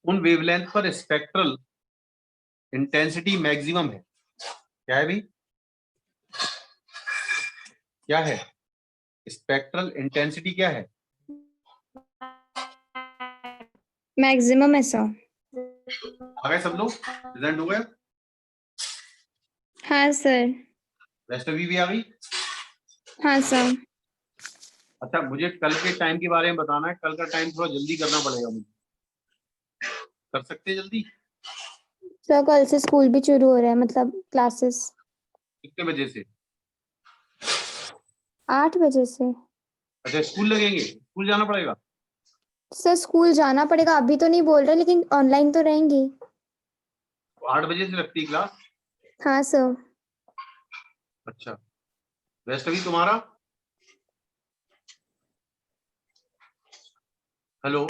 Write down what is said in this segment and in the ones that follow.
उन वेवलेंथ पर spectral intensity maximum है। क्या है भाई? क्या है? स्पेक्ट्रल इंटेंसिटी क्या है? मैक्सिमम है सर। आ गए सब लोग? प्रेजेंट हो गए? हाँ सर। वैष्णवी भी आ गई? हाँ सर। अच्छा, मुझे कल के टाइम के बारे में बताना है। कल का टाइम थोड़ा जल्दी करना पड़ेगा मुझे। कर सकते हैं जल्दी? सर कल से स्कूल भी शुरू हो रहा है, मतलब क्लासेस। कितने बजे से? 8 बजे से। अच्छा, स्कूल लगेंगे? स्कूल जाना पड़ेगा? सर स्कूल जाना पड़ेगा, अभी तो नहीं बोल रहे, लेकिन ऑनलाइन तो रहेंगी। 8 बजे से लगती है क्लास? हाँ सर। अच्छा, वैष्णवी तुम्हारा? हेलो?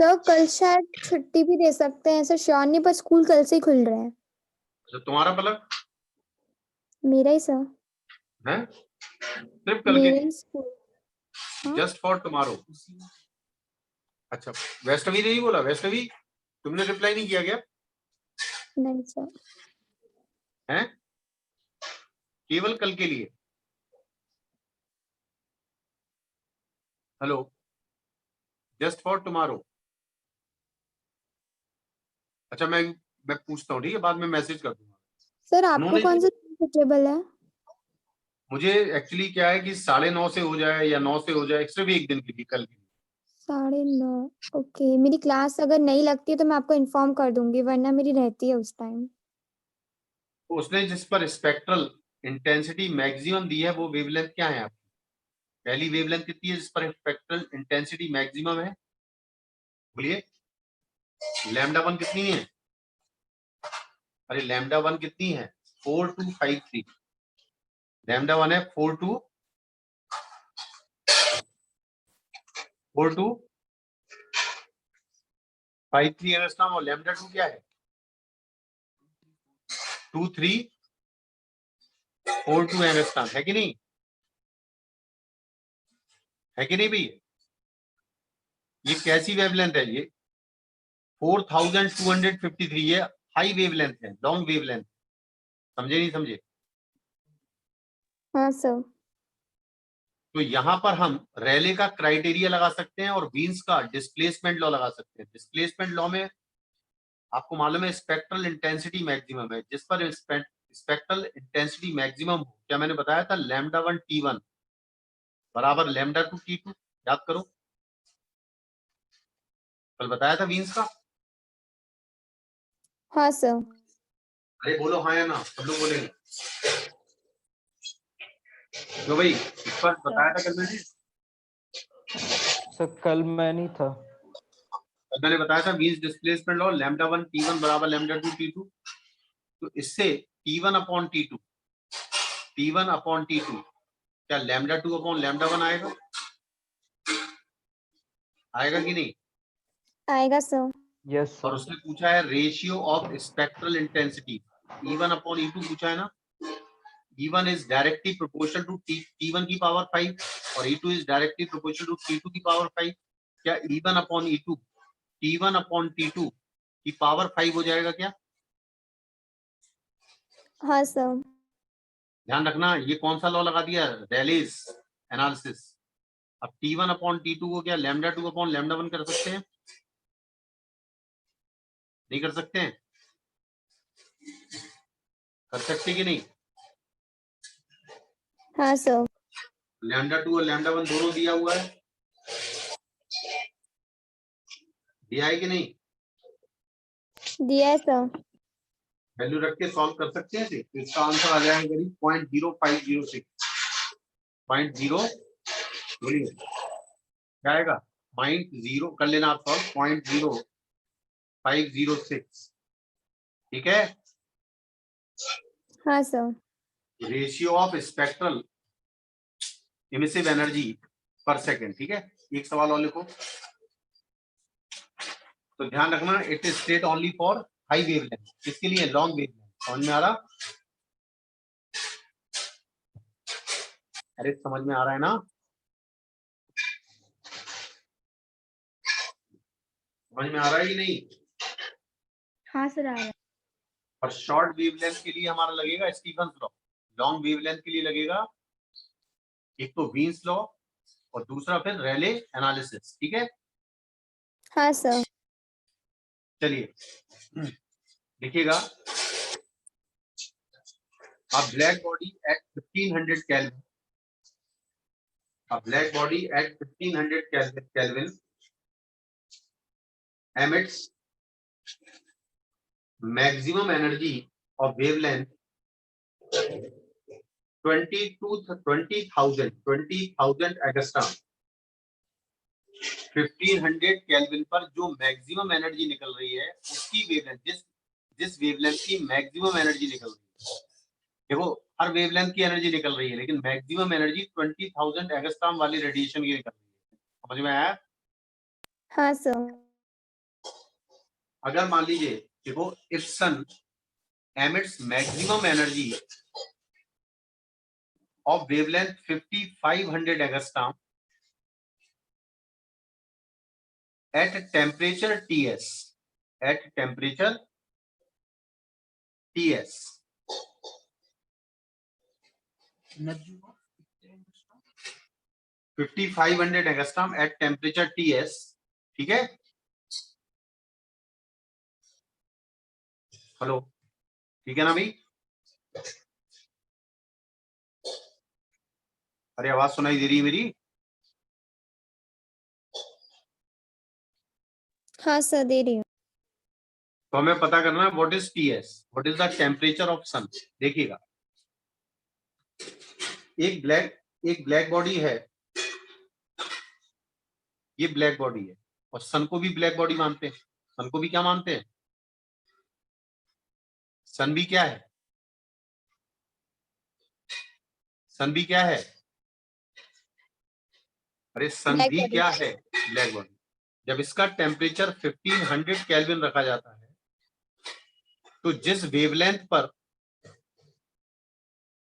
सर कल शायद छुट्टी भी दे सकते हैं सर, श्योर नहीं, पर स्कूल कल से ही खुल रहा है। अच्छा, तुम्हारा पलक? मेरा ही सर। है सिर्फ कल के मेरा लिए? ही स्कूल। हाँ? Just for tomorrow? अच्छा, वैष्णवी ने ही बोला। वैष्णवी, तुमने रिप्लाई नहीं किया क्या? नहीं सर। हैं? केवल कल के लिए? हेलो? Just for tomorrow? अच्छा, मैं पूछता हूँ, ठीक है? बाद में मैसेज कर दूंगा। सर आपको उन्होंने कौन सा सुटेबल है? मुझे एक्चुअली क्या है कि 9:30 से हो जाए या 9 से हो जाए, सिर्फ एक दिन के लिए, कल के लिए। 9:30। ओके, मेरी क्लास अगर नहीं लगती है तो मैं आपको इन्फॉर्म कर दूंगी, वरना मेरी रहती है उस टाइम। तो उसने जिस पर स्पेक्ट्रल इंटेंसिटी मैक्सिमम दी है वो वेवलेंथ क्या है आपकी? पहली वेवलेंथ कितनी है जिस पर स्पेक्ट्रल इंटेंसिटी मैक्सिमम है? बोलिए। λ1 कितनी है? अरे λ1 कितनी है? 4253। λ1 है 4253 एंगस्ट्रॉम। और λ2 क्या है? 2342 एंगस्ट्रॉम। है कि नहीं? है कि नहीं भैया? ये कैसी वेवलेंथ है? ये 4253। ये हाई वेवलेंथ है, लॉन्ग वेवलेंथ। समझे नहीं समझे? हाँ सर। तो यहां पर हम रैले का क्राइटेरिया लगा सकते हैं और वीन्स का डिस्प्लेसमेंट लॉ लगा सकते हैं। डिस्प्लेसमेंट लॉ में आपको मालूम है स्पेक्ट्रल इंटेंसिटी मैक्सिमम है। जिस पर स्पेक्ट्रल इंटेंसिटी मैक्सिमम हो, क्या मैंने बताया था? λ1 T1 बराबर λ2 T2। याद करो, कल बताया था वीन्स का। हाँ सर। अरे बोलो हाँ या ना, सब लोग बोलेंगे। तो भाई इस पर बताया था कल मैंने। सर कल मैं नहीं था। मैंने बताया था वीन्स डिस्प्लेसमेंट लॉ, λ1 T1 बराबर λ2 T2। तो इससे T1 upon T2, T1 upon T2 क्या λ2 अपॉन λ1 आएगा? आएगा कि नहीं? आएगा सर। यस और सर। उसने पूछा है ratio of spectral intensity. E1 upon E2 पूछा है ना। E1 is directly proportional to T1 की पावर 5 और E2 is directly proportional to T2 की पावर 5। क्या E1 upon E2 T1 upon T2 की पावर 5 हो जाएगा क्या? हाँ सर। ध्यान रखना, ये कौन सा लॉ लगा दिया? रैलेस एनालिसिस। अब T1 अपॉन T2 को क्या λ2 अपॉन λ1 कर सकते हैं? नहीं कर सकते हैं? कर सकते कि नहीं? हाँ सर। λ2 और λ1 दोनों दिया हुआ है। दिया है कि नहीं? दिया है सर। वैल्यू रख के सॉल्व कर सकते हैं। तो इसका आंसर आ जाएगा करीब 0.0506। 0.0 बोलिए क्या आएगा? 0 कर लेना आप सॉल्व। 0.0506। ठीक है। हाँ sir. Ratio of spectral emissive energy पर सेकेंड। ठीक है, एक सवाल और लिखो। तो ध्यान रखना, it is state only for high wavelength. किसके लिए? Long wavelength. समझ में आ रहा? अरे समझ में आ रहा है ना? समझ में आ रहा है कि नहीं? हाँ सर आ रहा है। और शॉर्ट वेवलेंथ के लिए हमारा लगेगा स्टीफन्स लॉ, लॉन्ग वेवलेंथ के लिए लगेगा एक तो वीन्स लॉ और दूसरा फिर रेले एनालिसिस। ठीक है, हाँ सर। चलिए देखिएगा, a black body at 1500 Kelvin, a black body at 1500 Kelvin emits maximum energy of wavelength 20,000 angstrom. 1500 kelvin पर जो मैक्सिमम एनर्जी निकल रही है उसकी वेवलेंथ, जिस वेवलेंथ की मैक्सिमम एनर्जी निकल रही है, देखो हर वेवलेंथ की एनर्जी निकल रही है लेकिन मैक्सिमम एनर्जी 20,000 एंगस्ट्रॉम वाली रेडिएशन की निकल रही है। समझ में आया? हाँ सर। अगर मान लीजिए देखो, if sun emits maximum energy of wavelength 5500 angstrom at temperature Ts, at temperature Ts, 5500 angstrom at temperature Ts। ठीक है, हेलो, ठीक है ना भाई? अरे आवाज सुनाई दे रही है मेरी? हाँ सर दे रही हूँ। तो हमें पता करना है what is Ts, what is the temperature of sun. देखिएगा, एक ब्लैक बॉडी है, ये ब्लैक बॉडी है और सन को भी ब्लैक बॉडी मानते हैं। सन को भी क्या मानते हैं? सन भी क्या है? सन भी क्या है? अरे सन ब्लैक भी बॉडी। क्या है? Black body. जब इसका टेम्परेचर 1500 केल्विन रखा जाता है तो जिस वेवलेंथ पर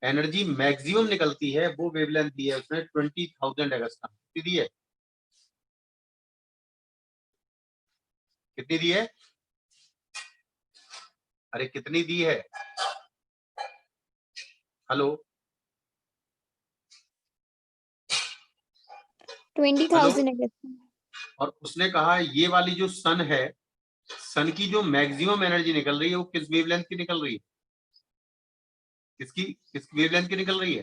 एनर्जी मैक्सिमम निकलती है वो वेवलेंथ दी है उसने 20,000 एंगस्ट्रॉम। कितनी दी है? कितनी दी है? अरे कितनी दी है? हेलो 20,000 है। और उसने कहा ये वाली जो सन है, सन की जो मैक्सिमम एनर्जी निकल रही है वो किस वेवलेंथ की निकल रही है? किस वेवलेंथ की निकल रही है?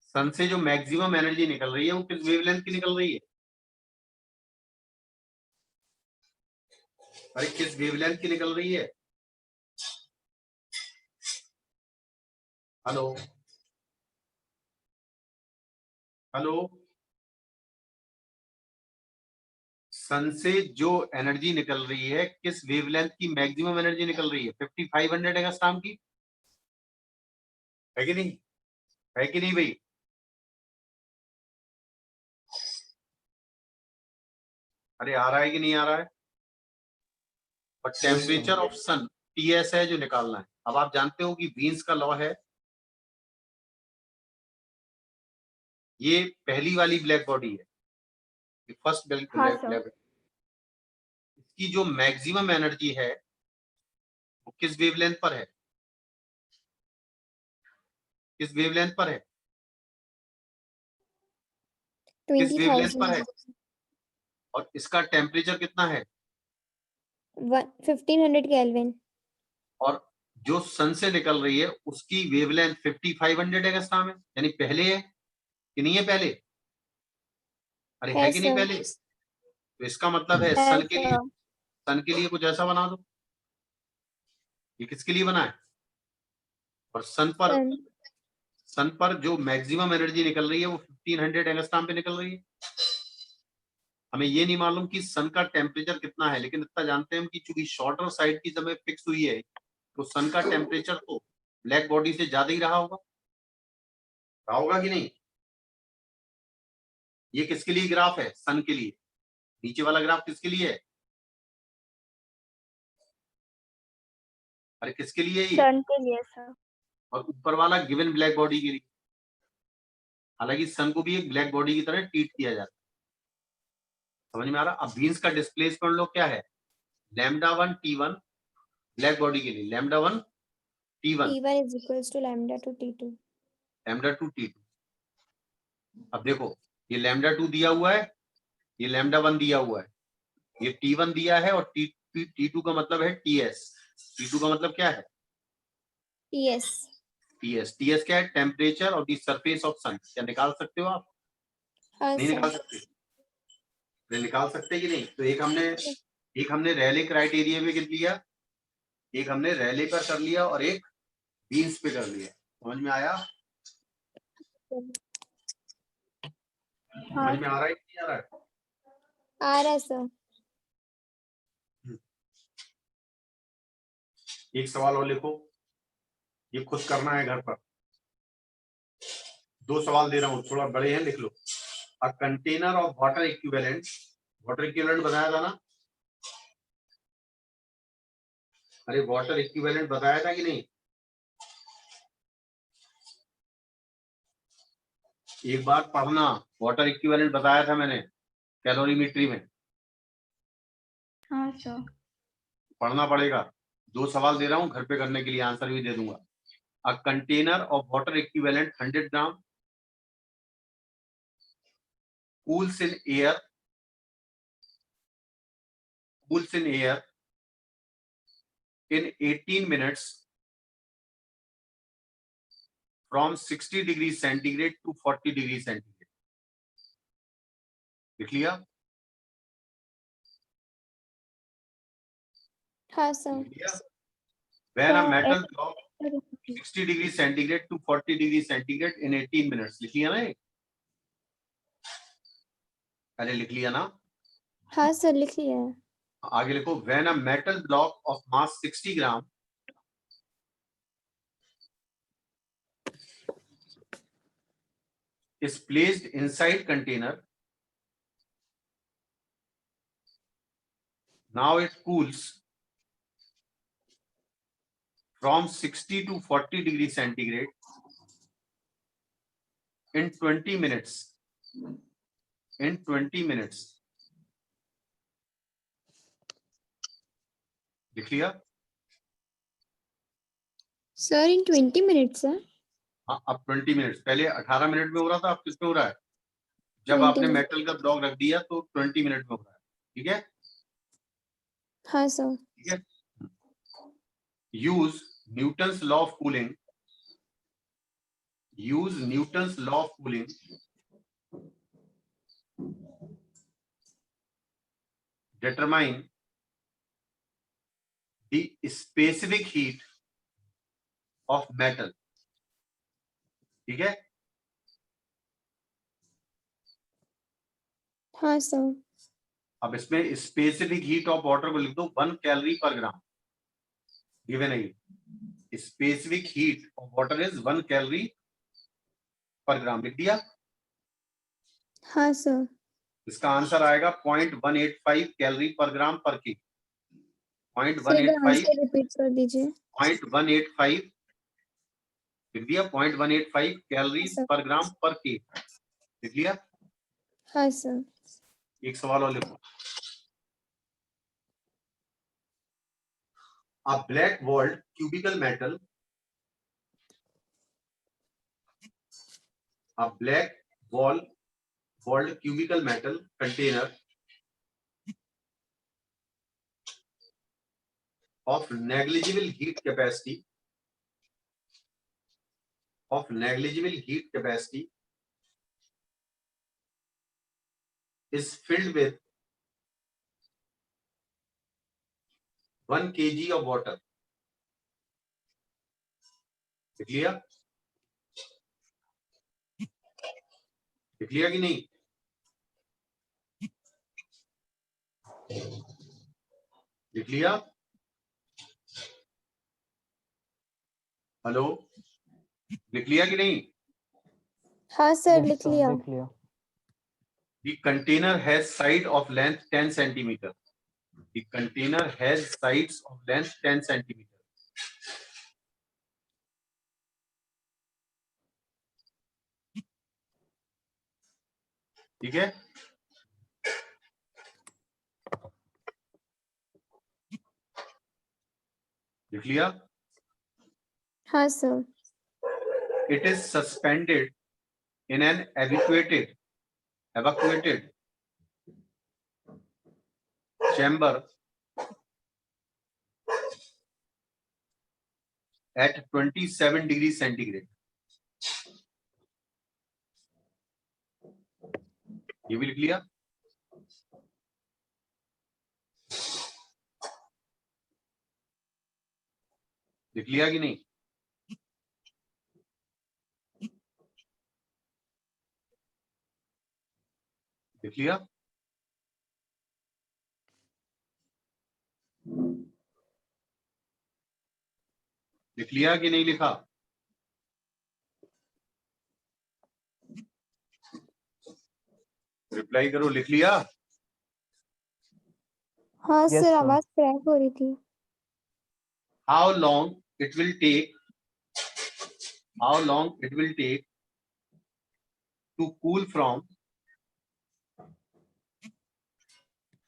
सन से जो मैक्सिमम एनर्जी निकल रही है वो किस वेवलेंथ की निकल रही है? अरे किस वेवलेंथ की निकल रही है? हेलो हेलो, सन से जो एनर्जी निकल रही है किस वेवलेंथ की मैक्सिमम एनर्जी निकल रही है? 5500 एंगस्ट्रॉम की, है कि नहीं? है कि नहीं भाई? अरे आ रहा है कि नहीं आ रहा है? और टेम्परेचर ऑफ सन Ts है जो निकालना है। अब आप जानते हो कि वीन्स का लॉ है, ये पहली वाली ब्लैक बॉडी है, ये फर्स्ट हाँ ब्लैक सर। इसकी जो मैक्सिमम एनर्जी है वो किस वेवलेंथ पर है? किस वेवलेंथ पर है? किस वेवलेंथ पर 20,000। है? और इसका टेम्परेचर कितना है? 1500 केल्विन। और जो सन से निकल रही है उसकी वेवलेंथ 5500 एंगस्ट्रॉम है, यानी पहले है कि नहीं है? पहले, अरे है है कि नहीं सर। पहले? तो इसका मतलब है है सर। सन के लिए कुछ ऐसा बना दो। ये किसके लिए बना है? और सन। सन पर जो मैक्सिमम एनर्जी निकल रही है वो 1500 एंगस्ट्रॉम पे निकल रही है। हमें ये नहीं मालूम कि सन का टेम्परेचर कितना है, लेकिन इतना जानते हैं हम कि चूंकि शॉर्टर साइड की समय फिक्स हुई है तो सन का टेम्परेचर तो ब्लैक बॉडी से ज्यादा ही रहा होगा कि नहीं? ये किसके लिए ग्राफ है? सन के लिए। नीचे वाला ग्राफ किसके लिए है? अरे किसके लिए है ये? सन के लिए सर। और ऊपर वाला गिवन ब्लैक बॉडी के लिए। हालांकि सन को भी एक ब्लैक बॉडी की तरह ट्रीट किया जाता है। समझ में आ रहा? अब बीन्स का डिस्प्लेसमेंट लो क्या है, λ1 T1 ब्लैक बॉडी के लिए, λ1 T1 T1 is equals to lambda to T2. λ2 T2। अब देखो ये λ2 दिया हुआ है, ये λ1 दिया हुआ है, ये T1 दिया है और T2 का मतलब है TS। T2 का मतलब क्या है, Yes. TS। TS क्या है, temperature of the surface of sun. क्या निकाल सकते हो आप? हाँ नहीं निकाल सर। सकते? ये निकाल सकते कि नहीं? तो एक हमने रैले क्राइटेरिया पे कर लिया, एक हमने रैले पर कर लिया और एक बीन्स पे कर लिया। समझ में आया? समझ में आ रहा है कि नहीं आ रहा है? आ रहा है सर। एक सवाल और लिखो, ये खुद करना है घर पर। 2 सवाल दे रहा हूं, थोड़ा बड़े हैं, लिख लो। A container of water equivalent, water equivalent बताया था ना? अरे वाटर इक्विवेलेंट बताया था कि नहीं? एक बार पढ़ना, वाटर इक्विवेलेंट बताया था मैंने कैलोरीमेट्री में। हाँ सर। पढ़ना पड़ेगा। 2 सवाल दे रहा हूं, घर पे करने के लिए आंसर भी दे दूंगा। अ container of water equivalent 100 gram cools in air in 18 minutes from 60 degrees centigrade to 40 degrees centigrade। लिख लिया? हाँ सर। लिख लिया? When a metal block 60 degrees centigrade to 40 degrees centigrade in 18 minutes। लिख लिया ना? अरे लिख लिया ना? हाँ सर लिख लिया है। आगे लिखो, when a metal block of mass 60 gram is placed inside container, now it cools from 60 to 40 degrees centigrade in 20 minutes। in 20 minutes। लिख लिया? सर इन 20 मिनट्स है। हाँ, अब 20 मिनट्स, पहले 18 मिनट में हो रहा था, अब किस में हो रहा है? जब 20 आपने मिनट। मेटल का ब्लॉक रख दिया तो 20 मिनट में हो रहा है। ठीक है? हाँ सर। ठीक है? Use Newton's law of cooling, use Newton's law of cooling determine the specific heat of metal। ठीक है? हाँ सर। अब इसमें स्पेसिफिक हीट ऑफ वाटर को लिख दो 1 कैलोरी पर ग्राम। गिवन है, specific heat of water is 1 calorie पर ग्राम। लिख दिया? हाँ सर। इसका आंसर आएगा 0.185 कैलोरी पर ग्राम पर के। सर एक बार 0.185 आंसर रिपीट कर दीजिए। 0.185 लिख दिया, 0.185 कैलोरी सर। पर ग्राम पर के। लिख लिया? हाँ सर। एक सवाल और लिखो। A black walled cubical metal, a black walled cubical metal container of negligible heat capacity is filled with 1 kg of water। लिख लिया? लिख लिया कि नहीं? लिख लिया? हेलो, लिख लिया कि नहीं? हाँ सर लिख लिया। लिख लिया। The container has side of length 10 centimeter। The container has sides of length 10 centimeter। ठीक है? लिख लिया? हाँ sir. It is suspended in an evacuated chamber at 27 degrees centigrade. ये भी लिख लिया? लिख लिया कि नहीं? लिख लिया? लिख लिया कि नहीं लिखा? रिप्लाई करो, लिख लिया? हाँ Yes, सर, sir. आवाज क्रैक हो रही थी। How long it will take to cool from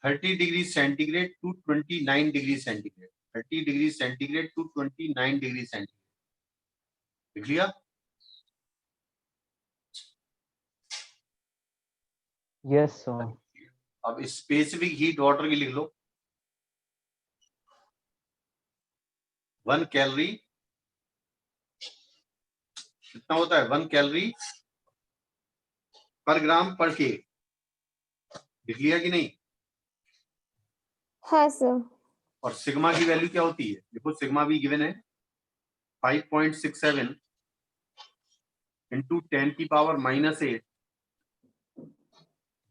30 degrees centigrade to 29 degrees centigrade? 30 degrees centigrade to 29 degrees centigrade. लिख लिया? Yes, sir. अब स्पेसिफिक हीट वाटर की लिख लो। 1 कैलोरी कितना होता है? 1 कैलोरी पर ग्राम पर के। लिख लिया कि नहीं? हाँ सर। और सिग्मा की वैल्यू क्या होती है? देखो सिग्मा भी गिवन है 5.67 इंटू 10 की पावर -8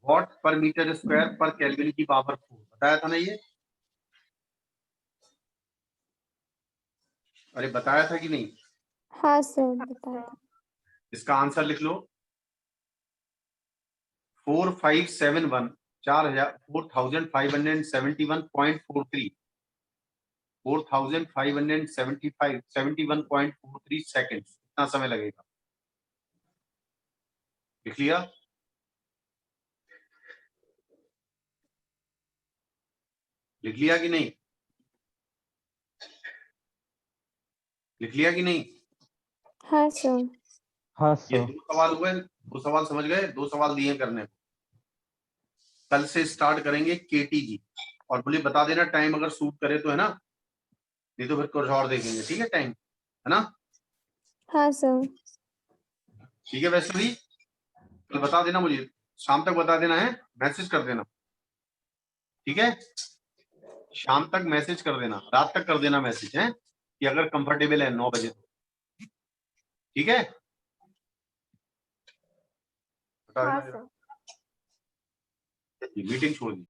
वॉट पर मीटर स्क्वायर पर केल्विन की पावर 4। बताया था ना ये? अरे बताया था कि नहीं? हाँ सर, बताया था। इसका आंसर लिख लो 4571 4571.43 4571.43 सेकेंड। कितना समय लगेगा? लिख लिया? लिख लिया कि नहीं? लिख लिया कि नहीं? हाँ सर। हाँ ये सर। 2 सवाल हुए, 2 सवाल समझ गए? 2 सवाल दिए करने को। कल से स्टार्ट करेंगे केटीजी और मुझे बता देना टाइम अगर सूट करे तो, है ना? नहीं तो फिर कुछ और देखेंगे। ठीक है? टाइम है ना? हाँ सर। ठीक है वैष्णवी, कल बता देना मुझे, शाम तक बता देना है, मैसेज कर देना। ठीक है? शाम तक मैसेज कर देना, रात तक कर देना मैसेज है कि अगर कंफर्टेबल है 9 बजे। ठीक है? बता हाँ देना। सर। मीटिंग छोड़ दी।